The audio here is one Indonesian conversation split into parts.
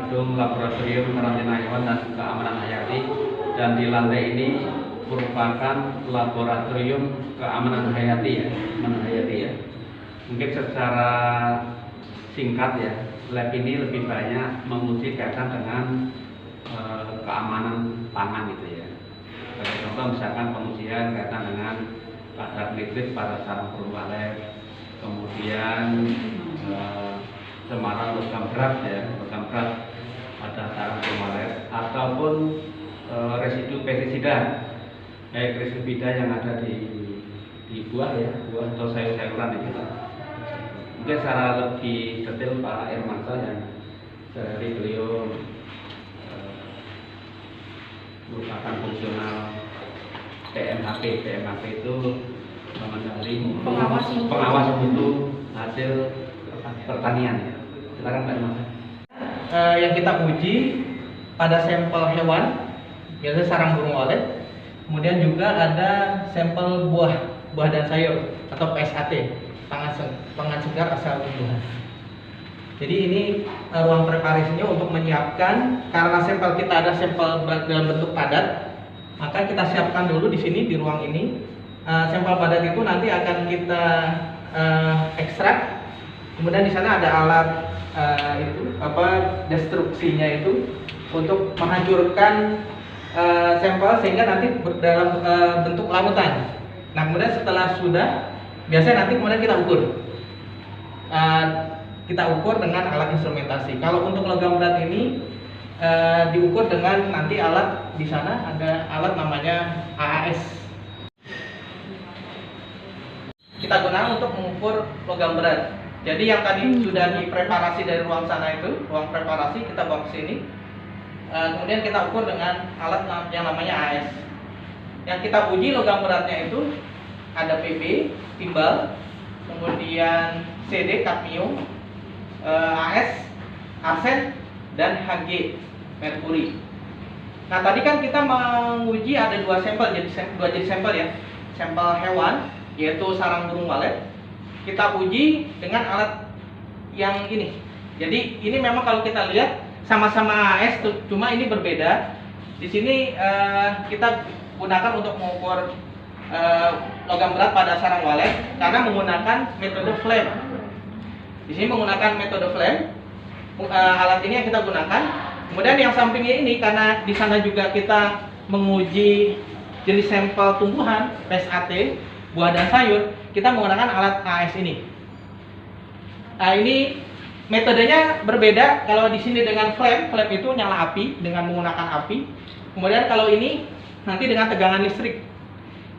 gedung laboratorium karantina hewan dan keamanan hayati, dan di lantai ini merupakan laboratorium keamanan hayati ya, Mungkin secara singkat ya, lab ini lebih banyak menguji kaitan dengan keamanan pangan gitu ya. Contoh misalkan pengujian kaitan dengan kadar nitrit pada sarang burung walet, kemudian cemaran logam berat pada sarang burung walet, ataupun residu pestisida, baik residu yang ada di buah atau sayur-sayuran itu. Mungkin secara lebih detail Pak Irmansyah yang dari beliau merupakan fungsional PMHP itu mengenali pengawas mutu hasil pertanian. Silakan Pak Irmansyah. Yang kita uji pada sampel hewan, yaitu sarang burung walet, kemudian juga ada sampel buah dan sayur atau PSAT, pangan segar asal tumbuhan. Jadi ini ruang preparasinya untuk menyiapkan, karena sampel kita ada sampel dalam bentuk padat, maka kita siapkan dulu di sini di ruang ini. Sampel padat itu nanti akan kita ekstrak, kemudian di sana ada alat destruksinya itu untuk menghancurkan sampel sehingga nanti dalam bentuk larutan. Nah, kemudian setelah sudah, biasanya nanti kemudian kita ukur. Kita ukur dengan alat instrumentasi. Kalau untuk logam berat ini diukur dengan nanti alat, di sana ada alat namanya AAS. Kita gunakan untuk mengukur logam berat. Jadi yang tadi sudah dipreparasi dari ruang sana itu, ruang preparasi kita bawa ke sini. Kemudian kita ukur dengan alat yang namanya AAS. Yang kita uji logam beratnya itu ada PB, timbal, kemudian CD, kadmium, AS, arsen, dan Hg, merkuri. Nah, tadi kan kita menguji ada dua jenis sampel ya. Sampel hewan, yaitu sarang burung walet, kita uji dengan alat yang ini. Jadi ini memang kalau kita lihat sama-sama AS, cuma ini berbeda. Di sini kita gunakan untuk mengukur logam berat pada sarang walet karena menggunakan metode flame. Di sini menggunakan metode flame, alat ini yang kita gunakan. Kemudian yang sampingnya ini, karena di sana juga kita menguji jenis sampel tumbuhan, PSAT, buah dan sayur, kita menggunakan alat AS ini. Nah, ini metodenya berbeda. Kalau di sini dengan flame itu nyala api dengan menggunakan api. Kemudian kalau ini nanti dengan tegangan listrik.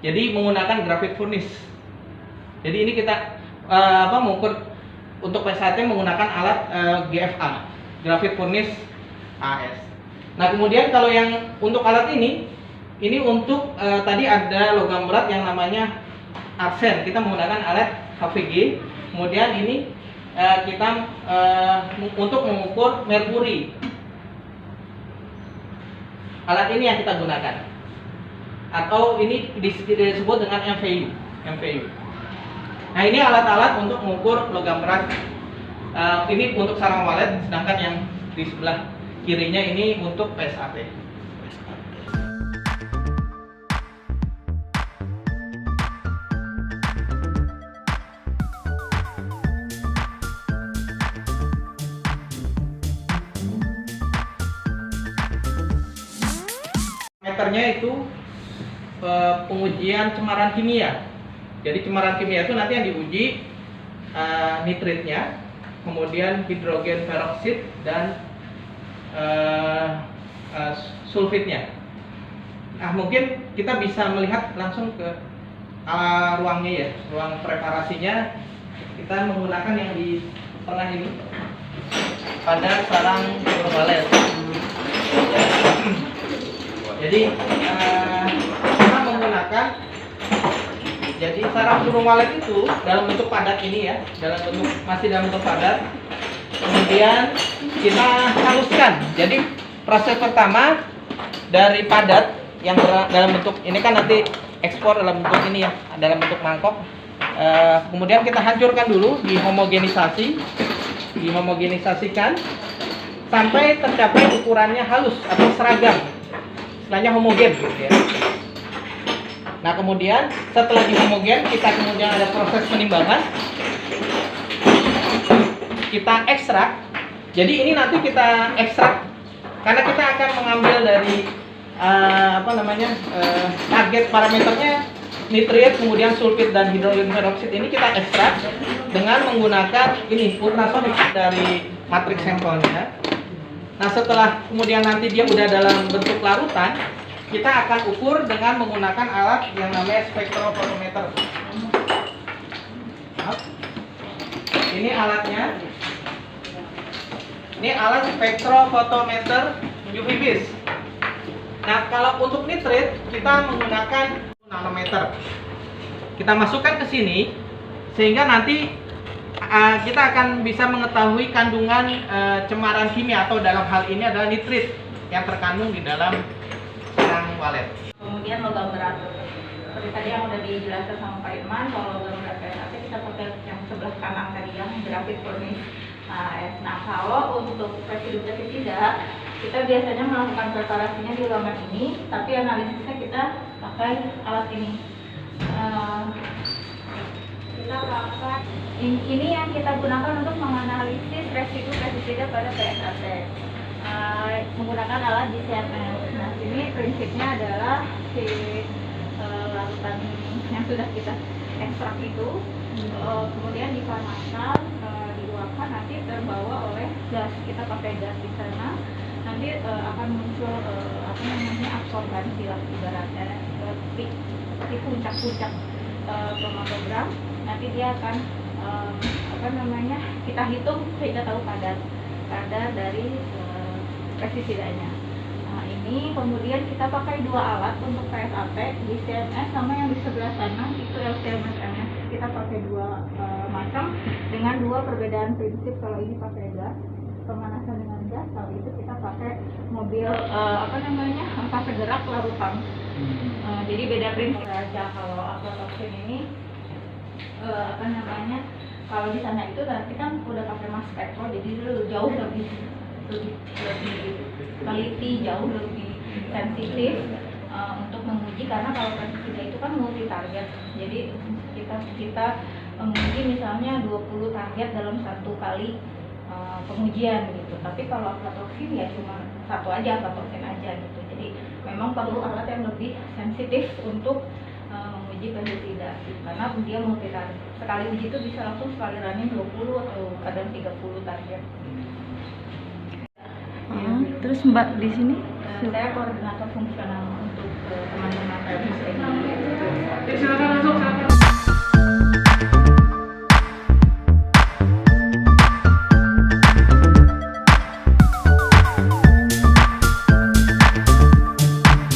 Jadi menggunakan graphite furnace. Jadi ini kita mengukur untuk PSAT menggunakan alat GFA, graphite furnace AS. Nah, kemudian kalau yang untuk alat ini untuk tadi ada logam berat yang namanya arsen, kita menggunakan alat HVG. Kemudian ini kita untuk mengukur merkuri. Alat ini yang kita gunakan. Atau ini disebut dengan MVU. Nah, ini alat-alat untuk mengukur logam berat. Ini untuk sarang walet, sedangkan yang di sebelah kirinya ini untuk PSAT. Meternya itu pengujian cemaran kimia. Jadi cemaran kimia itu nanti yang diuji nitritnya, kemudian hidrogen peroksid dan sulfitnya. Nah, mungkin kita bisa melihat langsung ke ruangnya ya, ruang preparasinya. Kita menggunakan yang di tengah ini pada sarang burung walet. Jadi kita menggunakan, jadi sarang burung walet itu dalam bentuk padat ini ya, masih dalam bentuk padat. Kemudian kita haluskan. Jadi proses pertama dari padat yang dalam bentuk ini kan nanti ekspor dalam bentuk ini ya, dalam bentuk mangkok. Kemudian kita hancurkan dulu, dihomogenisasikan. sampai tercapai ukurannya halus atau seragam, istilahnya homogen gitu ya. Nah kemudian setelah dihomogen, kita kemudian ada proses penimbangan, kita ekstrak. Jadi ini nanti kita ekstrak karena kita akan mengambil dari target parameternya nitrit, kemudian sulfit dan hidrogen peroksida. Ini kita ekstrak dengan menggunakan ini ultrasonik dari matriks sampelnya. Nah setelah kemudian nanti dia udah dalam bentuk larutan, kita akan ukur dengan menggunakan alat yang namanya spektrofotometer. Ini alatnya. Ini alat spektrofotometer UV vis. Nah, kalau untuk nitrit kita menggunakan nanometer. Kita masukkan ke sini sehingga nanti kita akan bisa mengetahui kandungan cemaran kimia, atau dalam hal ini adalah nitrit yang terkandung di dalam sarang walet. Kemudian logam berat. Seperti tadi yang udah dijelaskan sama Pak Irman, kalau logam berat PSAT kita pakai yang sebelah kanan tadi yang grafik furnace. Nah, kalau untuk residu pestisida, kita biasanya melakukan preparasinya di ruangan ini, tapi analisisnya kita pakai alat ini. Kita pakai ini yang kita gunakan untuk menganalisis residu pestisida pada PSAT. Menggunakan alat GCMS. Nah, ini prinsipnya adalah si larutan yang sudah kita ekstrak itu kemudian dipanaskan, diluapkan, nanti terbawa oleh gas. Kita pakai gas di sana, nanti akan muncul absorbansi lah ibaratnya seperti puncak-puncak kromatogram. Nanti dia akan kita hitung sehingga tahu kadar dari pestisidanya. Nah, ini kemudian kita pakai dua alat untuk PSAT, GCMS sama yang di sebelah sana itu LC-MS. Kita pakai dua macam dengan dua perbedaan prinsip. Kalau ini pakai gas, pemanasan dengan gas. Kalau itu kita pakai mobil angkasa gerak larutan. Jadi beda prinsip aja. Kalau aflatoksin ini kalau di sana itu nanti kan udah pakai mass spektro, jadi jauh lebih teliti, jauh lebih sensitif untuk menguji, karena kalau pestisida itu kan multi target. Jadi kita menguji misalnya 20 target dalam satu kali pengujian gitu. Tapi kalau aflatoksin ya cuma satu aja, aflatoksin aja gitu. Jadi memang perlu alat yang lebih sensitif untuk menguji pestisida, karena dia multi target. Sekali uji itu bisa langsung sekali running 20 atau kadang 30 target. Terus Mbak di sini? Saya koordinator fungsional untuk teman-teman PMS ini. Silakan masuk.